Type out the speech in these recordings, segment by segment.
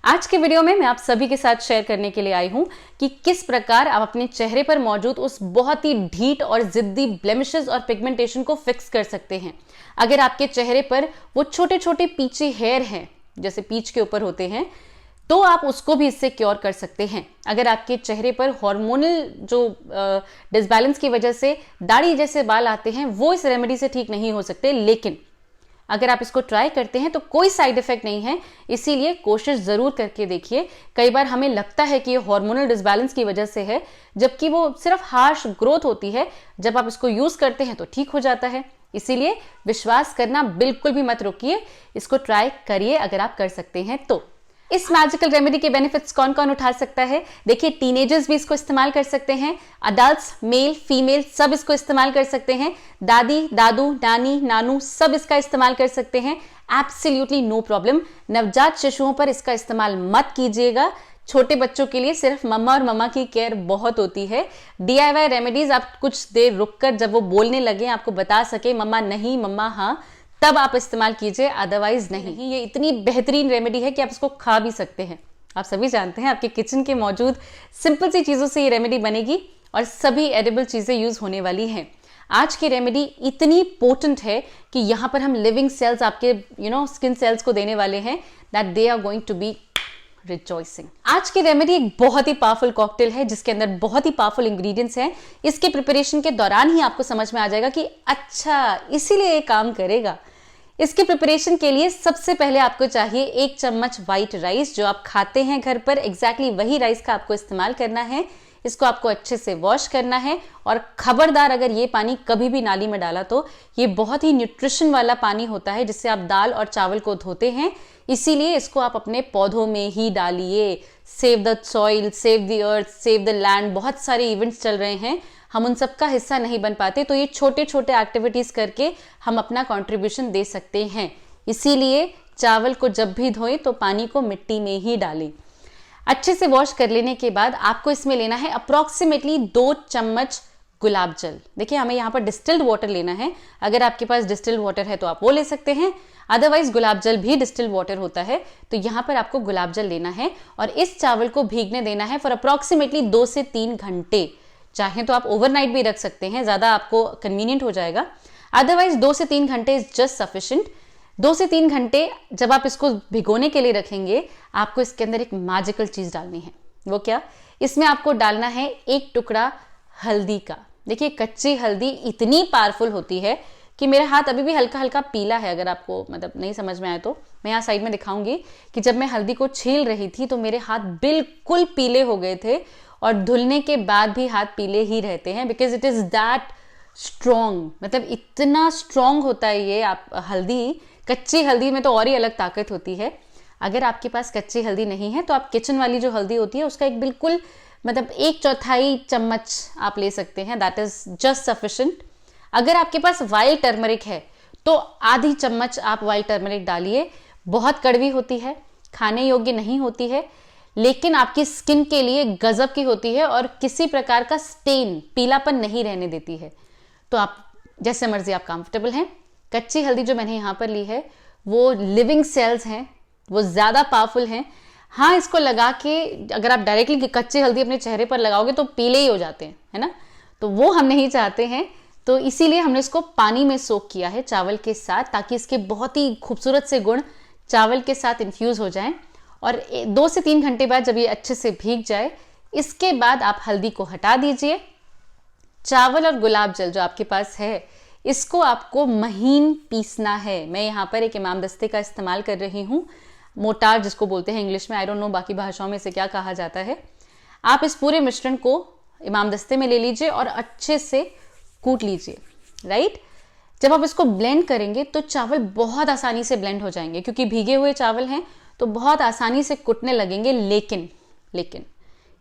आज के वीडियो में मैं आप सभी के साथ शेयर करने के लिए आई हूं कि किस प्रकार आप अपने चेहरे पर मौजूद उस बहुत ही ढीठ और जिद्दी ब्लेमिशेस और पिगमेंटेशन को फिक्स कर सकते हैं। अगर आपके चेहरे पर वो छोटे छोटे पीछे हेयर हैं, जैसे पीछ के ऊपर होते हैं, तो आप उसको भी इससे क्योर कर सकते हैं। अगर आपके चेहरे पर हार्मोनल जो डिसबैलेंस की वजह से दाढ़ी जैसे बाल आते हैं, वो इस रेमेडी से ठीक नहीं हो सकते, लेकिन अगर आप इसको ट्राई करते हैं तो कोई साइड इफेक्ट नहीं है, इसीलिए कोशिश जरूर करके देखिए। कई बार हमें लगता है कि ये हार्मोनल डिसबैलेंस की वजह से है, जबकि वो सिर्फ हार्श ग्रोथ होती है। जब आप इसको यूज करते हैं तो ठीक हो जाता है। इसीलिए विश्वास करना बिल्कुल भी मत रोकिए, इसको ट्राई करिए अगर आप कर सकते हैं तो। इस मैजिकल रेमेडी के बेनिफिट्स कौन कौन उठा सकता है? देखिए, टीनेजर्स भी इसको इस्तेमाल कर सकते हैं, अडल्ट्स, मेल फीमेल सब इसको इस्तेमाल कर सकते हैं, दादी दादू नानी नानू सब इसका इस्तेमाल कर सकते हैं। Absolutely no problem. नवजात शिशुओं पर इसका इस्तेमाल मत कीजिएगा। छोटे बच्चों के लिए सिर्फ मम्मा और मम्मा की केयर बहुत होती है। DIY रेमेडीज आप कुछ देर रुककर जब वो बोलने लगे, आपको बता सके मम्मा नहीं मम्मा हाँ, तब आप इस्तेमाल कीजिए, अदरवाइज नहीं। ये इतनी बेहतरीन रेमेडी है कि आप इसको खा भी सकते हैं। आप सभी जानते हैं आपके किचन के मौजूद सिंपल सी चीजों से ये रेमेडी बनेगी और सभी एडिबल चीजें यूज होने वाली हैं। आज की रेमेडी इतनी पोटेंट है कि यहाँ पर हम लिविंग सेल्स आपके स्किन सेल्स को देने वाले हैं, that they are going to be rejoicing. आज की रेमेडी एक बहुत ही पावरफुल कॉकटेल है जिसके अंदर बहुत ही पावरफुल इंग्रेडिएंट्स हैं। इसके प्रिपरेशन के दौरान ही आपको समझ में आ जाएगा कि अच्छा इसीलिए ये काम करेगा। इसके प्रिपरेशन के लिए सबसे पहले आपको चाहिए 1 चम्मच व्हाइट राइस, जो आप खाते हैं घर पर, एग्जैक्टली वही राइस का आपको इस्तेमाल करना है। इसको आपको अच्छे से वॉश करना है और खबरदार अगर ये पानी कभी भी नाली में डाला तो ये बहुत ही न्यूट्रिशन वाला पानी होता है जिससे आप दाल और चावल को धोते हैं, इसीलिए इसको आप अपने पौधों में ही डालिए। Save the soil, save the earth, save the land, बहुत सारे इवेंट्स चल रहे हैं, हम उन सब का हिस्सा नहीं बन पाते, तो ये छोटे छोटे एक्टिविटीज करके हम अपना कंट्रीब्यूशन दे सकते हैं। इसीलिए चावल को जब भी धोएं तो पानी को मिट्टी में ही डालें। अच्छे से वॉश कर लेने के बाद आपको इसमें लेना है अप्रोक्सीमेटली 2 चम्मच गुलाब जल। देखिए, हमें यहाँ पर डिस्टिल्ड वाटर लेना है। अगर आपके पास डिस्टिल्ड वाटर है तो आप वो ले सकते हैं, अदरवाइज गुलाब जल भी डिस्टिल्ड वाटर होता है। तो यहाँ पर आपको गुलाब जल लेना है और इस चावल को भीगने देना है फॉर अप्रोक्सीमेटली 2 से 3 घंटे। चाहे तो आप ओवरनाइट भी रख सकते हैं, ज्यादा आपको कन्वीनियंट हो जाएगा, अदरवाइज 2 से 3 घंटे इज जस्ट सफिशिएंट। 2 से 3 घंटे जब आप इसको भिगोने के लिए रखेंगे, आपको इसके अंदर एक मैजिकल चीज डालनी है। वो क्या? इसमें आपको डालना है 1 टुकड़ा हल्दी का। देखिए, कच्ची हल्दी इतनी पावरफुल होती है कि मेरा हाथ अभी भी हल्का हल्का पीला है। अगर आपको नहीं समझ में आए तो मैं यहाँ साइड में दिखाऊंगी कि जब मैं हल्दी को छील रही थी तो मेरे हाथ बिल्कुल पीले हो गए थे, और धुलने के बाद भी हाथ पीले ही रहते हैं, because it is that strong. मतलब इतना स्ट्रॉन्ग होता है ये हल्दी। कच्ची हल्दी में तो और ही अलग ताकत होती है। अगर आपके पास कच्ची हल्दी नहीं है तो आप किचन वाली जो हल्दी होती है उसका एक बिल्कुल 1/4 चम्मच आप ले सकते हैं, दैट इज जस्ट सफिशिएंट। अगर आपके पास वाइल्ड टर्मरिक है तो आधी चम्मच आप वाइल्ड टर्मरिक डालिए। बहुत कड़वी होती है, खाने योग्य नहीं होती है, लेकिन आपकी स्किन के लिए गजब की होती है और किसी प्रकार का स्टेन, पीलापन नहीं रहने देती है। तो आप जैसे मर्जी आप कंफर्टेबल हैं। कच्ची हल्दी जो मैंने यहाँ पर ली है वो लिविंग सेल्स हैं, वो ज्यादा पावरफुल हैं। हाँ, इसको लगा के अगर आप डायरेक्टली कच्ची हल्दी अपने चेहरे पर लगाओगे तो पीले ही हो जाते हैं, है ना? तो वो हम नहीं चाहते हैं, तो इसीलिए हमने इसको पानी में सोक किया है चावल के साथ, ताकि इसके बहुत ही खूबसूरत से गुण चावल के साथ इन्फ्यूज हो जाएं। और 2 से 3 घंटे बाद जब ये अच्छे से भीग जाए, इसके बाद आप हल्दी को हटा दीजिए। चावल और गुलाब जल जो आपके पास है, इसको आपको महीन पीसना है। मैं यहाँ पर एक इमाम दस्ते का इस्तेमाल कर रही हूँ, मोटार जिसको बोलते हैं इंग्लिश में, आई डोंट नो बाकी भाषाओं में इसे क्या कहा जाता है। आप इस पूरे मिश्रण को इमाम दस्ते में ले लीजिए और अच्छे से कूट लीजिए, राइट? जब आप इसको ब्लेंड करेंगे तो चावल बहुत आसानी से ब्लेंड हो जाएंगे, क्योंकि भीगे हुए चावल हैं तो बहुत आसानी से कुटने लगेंगे। लेकिन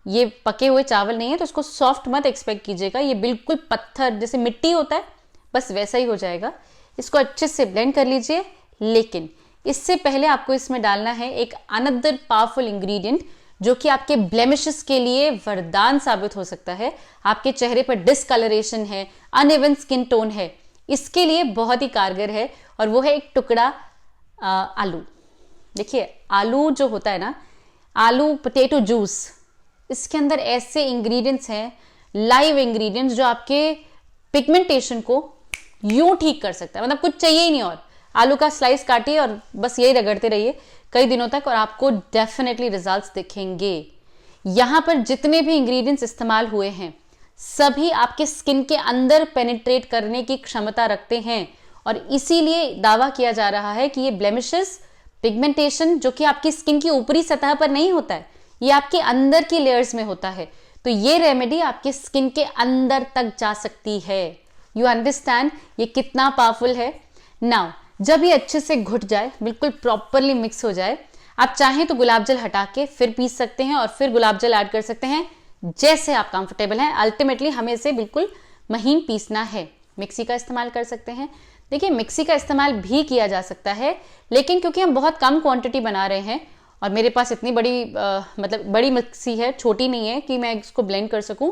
ये पके हुए चावल नहीं है, तो इसको सॉफ्ट मत एक्सपेक्ट कीजिएगा। ये बिल्कुल पत्थर जैसे मिट्टी होता है, बस वैसा ही हो जाएगा। इसको अच्छे से ब्लेंड कर लीजिए, लेकिन इससे पहले आपको इसमें डालना है एक अनदर पावरफुल इंग्रेडिएंट, जो कि आपके ब्लेमिशेस के लिए वरदान साबित हो सकता है। आपके चेहरे पर डिसकलरेशन है, अनइवन स्किन टोन है, इसके लिए बहुत ही कारगर है, और वो है 1 टुकड़ा आलू। देखिए, आलू जो होता है ना, आलू पोटैटो जूस, इसके अंदर ऐसे इंग्रेडिएंट्स हैं, लाइव इंग्रेडिएंट्स, जो आपके पिगमेंटेशन को यूं ठीक कर सकता है। मतलब कुछ चाहिए ही नहीं, और आलू का स्लाइस काटिए और बस यही रगड़ते रहिए कई दिनों तक और आपको डेफिनेटली रिजल्ट्स दिखेंगे। यहां पर जितने भी इंग्रेडिएंट्स इस्तेमाल हुए हैं सभी आपके स्किन के अंदर पेनिट्रेट करने की क्षमता रखते हैं, और इसीलिए दावा किया जा रहा है कि ये ब्लेमिशेस, पिगमेंटेशन जो कि आपकी स्किन की ऊपरी सतह पर नहीं होता है, ये आपके अंदर की लेयर्स में होता है। तो ये रेमेडी आपके स्किन के अंदर तक जा सकती है। यू अंडरस्टैंड ये कितना पावरफुल है। नाउ जब ये अच्छे से घुट जाए, बिल्कुल प्रॉपरली मिक्स हो जाए, आप चाहें तो गुलाब जल हटा के फिर पीस सकते हैं और फिर गुलाब जल ऐड कर सकते हैं, जैसे आप कंफर्टेबल हैं। अल्टीमेटली हमें इसे बिल्कुल महीन पीसना है। मिक्सी का इस्तेमाल कर सकते हैं। देखिए मिक्सी का इस्तेमाल भी किया जा सकता है, लेकिन क्योंकि हम बहुत कम क्वांटिटी बना रहे हैं और मेरे पास इतनी बड़ी मतलब बड़ी मिक्सी है, छोटी नहीं है कि मैं इसको ब्लेंड कर सकूं,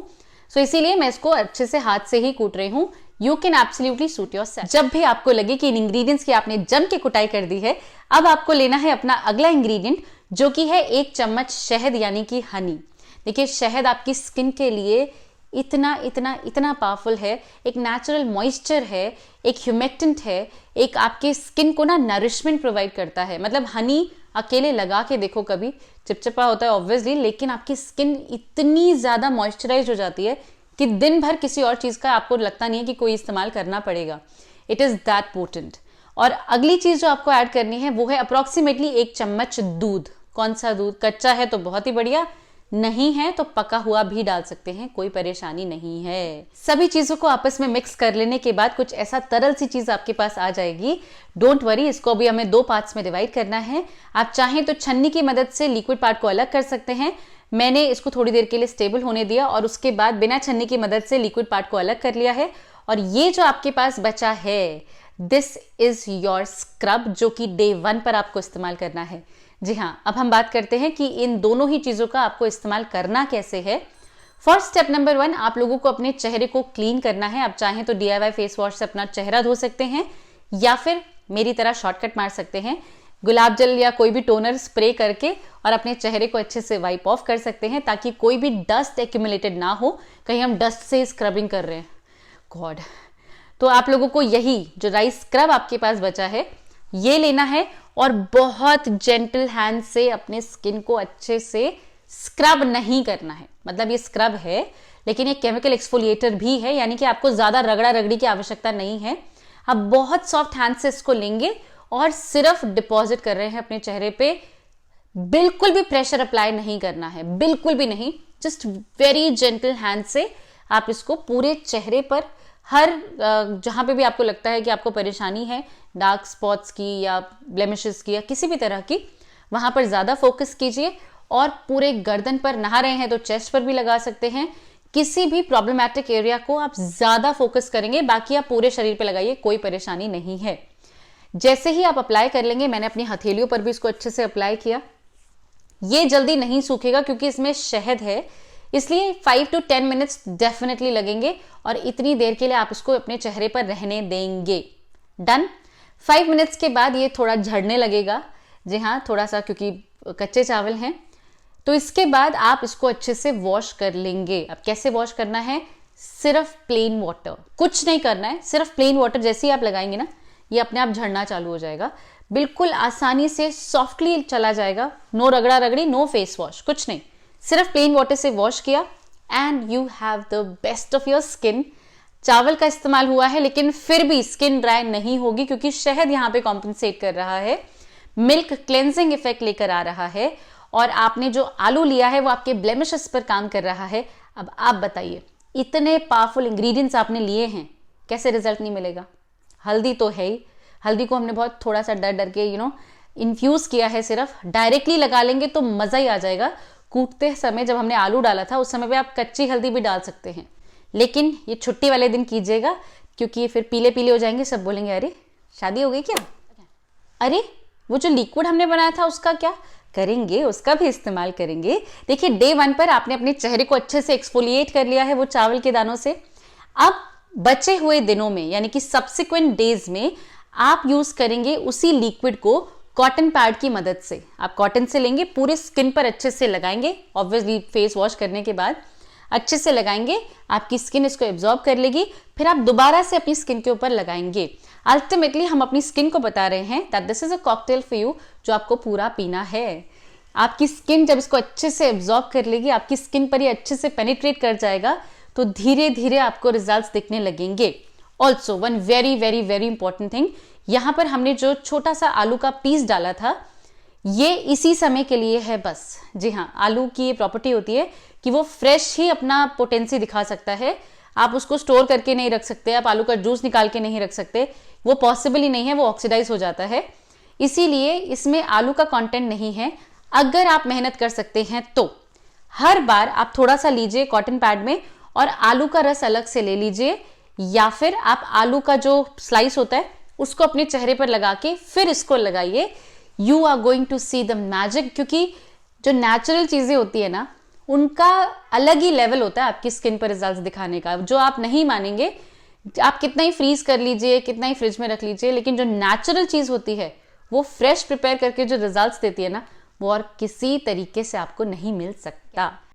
सो इसीलिए मैं इसको अच्छे से हाथ से ही कूट रही हूं। You can absolutely suit yourself. जब भी आपको लगे कि इन इंग्रेडिएंट्स की आपने जम के कुटाई कर दी है, अब आपको लेना है अपना अगला इंग्रेडिएंट, जो कि है 1 चम्मच शहद यानी कि हनी। देखिए शहद आपकी स्किन के लिए इतना इतना इतना पावरफुल है, एक नेचुरल मॉइस्चर है, एक ह्यूमेक्टेंट है, एक आपके स्किन को ना नरिशमेंट प्रोवाइड करता है। मतलब हनी अकेले लगा के देखो कभी, चिपचिपा होता है ऑब्वियसली, लेकिन आपकी स्किन इतनी ज्यादा मॉइस्चराइज हो जाती है कि दिन भर किसी और चीज का आपको लगता नहीं है कि कोई इस्तेमाल करना पड़ेगा। It is that potent. और अगली चीज जो आपको ऐड करनी है वो है अप्रोक्सीमेटली 1 चम्मच दूध। कौन सा दूध? कच्चा है तो बहुत ही बढ़िया, नहीं है तो पका हुआ भी डाल सकते हैं, कोई परेशानी नहीं है। सभी चीजों को आपस में मिक्स कर लेने के बाद कुछ ऐसा तरल सी चीज आपके पास आ जाएगी। डोंट वरी, इसको अभी हमें 2 पार्ट्स में डिवाइड करना है। आप चाहें तो छन्नी की मदद से लिक्विड पार्ट को अलग कर सकते हैं। मैंने इसको थोड़ी देर के लिए स्टेबल होने दिया और उसके बाद बिना छन्नी की मदद से लिक्विड पार्ट को अलग कर लिया है। और ये जो आपके पास बचा है, दिस इज योर स्क्रब, जो कि डे 1 पर आपको इस्तेमाल करना है। जी हाँ, अब हम बात करते हैं कि इन दोनों ही चीजों का आपको इस्तेमाल करना कैसे है। फर्स्ट स्टेप नंबर 1, आप लोगों को अपने चेहरे को क्लीन करना है। आप चाहें तो DIY फेस वॉश से अपना चेहरा धो सकते हैं, या फिर मेरी तरह शॉर्टकट मार सकते हैं, गुलाब जल या कोई भी टोनर स्प्रे करके और अपने चेहरे को अच्छे से वाइप ऑफ कर सकते हैं, ताकि कोई भी डस्ट एक्यूमुलेटेड ना हो, कहीं हम डस्ट से स्क्रबिंग कर रहे हैं, गॉड। तो आप लोगों को यही जो राइस स्क्रब आपके पास बचा है ये लेना है और बहुत जेंटल हैंड से अपने स्किन को अच्छे से स्क्रब नहीं करना है। मतलब ये स्क्रब है लेकिन ये केमिकल एक्सफोलिएटर भी है, यानी कि आपको ज्यादा रगड़ा रगड़ी की आवश्यकता नहीं है। आप बहुत सॉफ्ट हैंड से इसको लेंगे और सिर्फ डिपॉजिट कर रहे हैं अपने चेहरे पे। बिल्कुल भी प्रेशर अप्लाई नहीं करना है, बिल्कुल भी नहीं। जस्ट वेरी जेंटल हैंड से आप इसको पूरे चेहरे पर, हर जहां पे भी आपको लगता है कि आपको परेशानी है, डार्क स्पॉट्स की या ब्लेमिशेस की या किसी भी तरह की, वहां पर ज्यादा फोकस कीजिए। और पूरे गर्दन पर, नहा रहे हैं तो चेस्ट पर भी लगा सकते हैं। किसी भी प्रॉब्लमैटिक एरिया को आप ज्यादा फोकस करेंगे, बाकी आप पूरे शरीर पे लगाइए, कोई परेशानी नहीं है। जैसे ही आप अप्लाई कर लेंगे, मैंने अपनी हथेलियों पर भी इसको अच्छे से अप्लाई किया। ये जल्दी नहीं सूखेगा क्योंकि इसमें शहद है, इसलिए 5 to 10 मिनट्स डेफिनेटली लगेंगे और इतनी देर के लिए आप इसको अपने चेहरे पर रहने देंगे। डन। 5 मिनट्स के बाद ये थोड़ा झड़ने लगेगा। जी हाँ, थोड़ा सा, क्योंकि कच्चे चावल हैं। तो इसके बाद आप इसको अच्छे से वॉश कर लेंगे। अब कैसे वॉश करना है? सिर्फ प्लेन वाटर, कुछ नहीं करना है, सिर्फ प्लेन वाटर। जैसे ही आप लगाएंगे ना, ये अपने आप झड़ना चालू हो जाएगा, बिल्कुल आसानी से सॉफ्टली चला जाएगा। नो रगड़ा रगड़ी, नो फेस वॉश, कुछ नहीं, सिर्फ प्लेन वाटर से वॉश किया and you have the best of your skin. चावल का इस्तेमाल हुआ है लेकिन फिर भी स्किन ड्राई नहीं होगी, क्योंकि शहद यहाँ पे कॉम्पेंसेट कर रहा है, मिल्क क्लेंजिंग इफेक्ट लेकर आ रहा है, और आपने जो आलू लिया है वो आपके ब्लेमिशेस पर काम कर रहा है। अब आप बताइए, इतने पावरफुल इंग्रेडिएंट्स आपने लिए हैं, कैसे रिजल्ट नहीं मिलेगा? हल्दी तो है ही, हल्दी को हमने बहुत थोड़ा सा डर डर के इन्फ्यूज किया है। सिर्फ डायरेक्टली लगा लेंगे तो मजा ही आ जाएगा। कूटते समय जब हमने आलू डाला था उस समय पे आप कच्ची हल्दी भी डाल सकते हैं, लेकिन ये छुट्टी वाले दिन कीजिएगा, क्योंकि ये फिर पीले पीले हो जाएंगे, सब बोलेंगे अरे शादी हो गई क्या, अरे वो जो लिक्विड हमने बनाया था उसका क्या करेंगे, उसका भी इस्तेमाल करेंगे। देखिए डे 1 पर आपने अपने चेहरे को अच्छे से एक्सफोलिएट कर लिया है वो चावल के दानों से। अब बचे हुए दिनों में, यानी कि सब्सिक्वेंट डेज में, आप यूज करेंगे उसी लिक्विड को कॉटन पैड की मदद से। आप कॉटन से लेंगे, पूरे स्किन पर अच्छे से लगाएंगे, ऑब्वियसली फेस वॉश करने के बाद अच्छे से लगाएंगे, आपकी स्किन इसको एब्जॉर्ब कर लेगी, फिर आप दोबारा से अपनी स्किन के ऊपर लगाएंगे। अल्टीमेटली हम अपनी स्किन को बता रहे हैं that this is a cocktail for you, जो आपको पूरा पीना है। आपकी स्किन जब इसको अच्छे से एब्जॉर्ब कर लेगी, आपकी स्किन पर ये अच्छे से पेनिट्रेट कर जाएगा, तो धीरे धीरे आपको रिजल्ट्स दिखने लगेंगे। Also one very very very important thing, यहाँ पर हमने जो छोटा सा आलू का पीस डाला था, ये इसी समय के लिए है बस। जी हाँ, आलू की ये प्रॉपर्टी होती है कि वो फ्रेश ही अपना पोटेंसी दिखा सकता है। आप उसको स्टोर करके नहीं रख सकते, आप आलू का जूस निकाल के नहीं रख सकते, वो पॉसिबल ही नहीं है, वो ऑक्सीडाइज हो जाता है। इसीलिए इसमें आलू का कंटेंट नहीं है। अगर आप मेहनत कर सकते हैं तो हर बार आप थोड़ा सा लीजिए कॉटन पैड में और आलू का रस अलग से ले लीजिए, या फिर आप आलू का जो स्लाइस होता है उसको अपने चेहरे पर लगा के फिर इसको लगाइए। You are going to see the magic, क्योंकि जो नेचुरल चीजें होती है ना, उनका अलग ही लेवल होता है आपकी स्किन पर रिजल्ट्स दिखाने का, जो आप नहीं मानेंगे। आप कितना ही फ्रीज कर लीजिए, कितना ही फ्रिज में रख लीजिए, लेकिन जो नेचुरल चीज होती है वो फ्रेश प्रिपेयर करके जो रिजल्ट्स देती है ना, वो और किसी तरीके से आपको नहीं मिल सकता।